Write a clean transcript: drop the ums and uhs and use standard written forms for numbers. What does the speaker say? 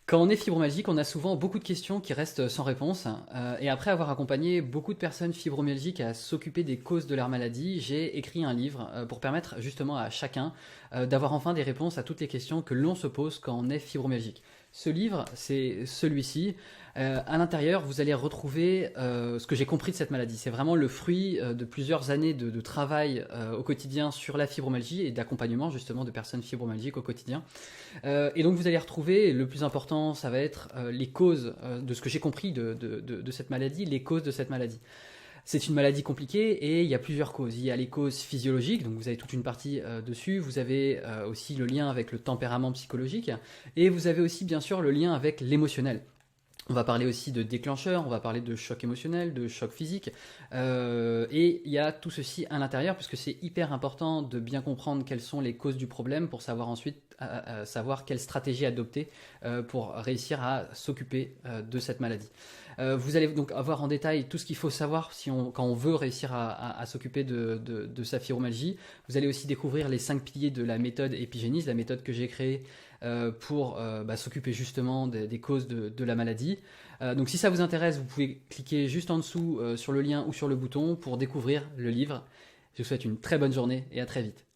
Quand on est fibromyalgique, on a souvent beaucoup de questions qui restent sans réponse. Et après avoir accompagné beaucoup de personnes fibromyalgiques à s'occuper des causes de leur maladie, j'ai écrit un livre pour permettre justement à chacun d'avoir enfin des réponses à toutes les questions que l'on se pose quand on est fibromyalgique. Ce livre, c'est celui-ci. À l'intérieur, vous allez retrouver ce que j'ai compris de cette maladie. C'est vraiment le fruit de plusieurs années de travail au quotidien sur la fibromyalgie et d'accompagnement justement de personnes fibromyalgiques au quotidien. Et donc vous allez retrouver, le plus important, ça va être les causes de ce que j'ai compris de cette maladie, les causes de cette maladie. C'est une maladie compliquée et il y a plusieurs causes. Il y a les causes physiologiques, donc vous avez toute une partie dessus. Vous avez aussi le lien avec le tempérament psychologique. Et vous avez aussi bien sûr le lien avec l'émotionnel. On va parler aussi de déclencheurs, on va parler de choc émotionnel, de choc physique. Et il y a tout ceci à l'intérieur, puisque c'est hyper important de bien comprendre quelles sont les causes du problème pour savoir ensuite savoir quelle stratégie adopter pour réussir à s'occuper de cette maladie. Vous allez donc avoir en détail tout ce qu'il faut savoir quand on veut réussir à s'occuper de sa fibromyalgie. Vous allez aussi découvrir les 5 piliers de la méthode Epigénis, la méthode que j'ai créée pour s'occuper justement des causes de la maladie. Donc si ça vous intéresse, vous pouvez cliquer juste en dessous sur le lien ou sur le bouton pour découvrir le livre. Je vous souhaite une très bonne journée et à très vite.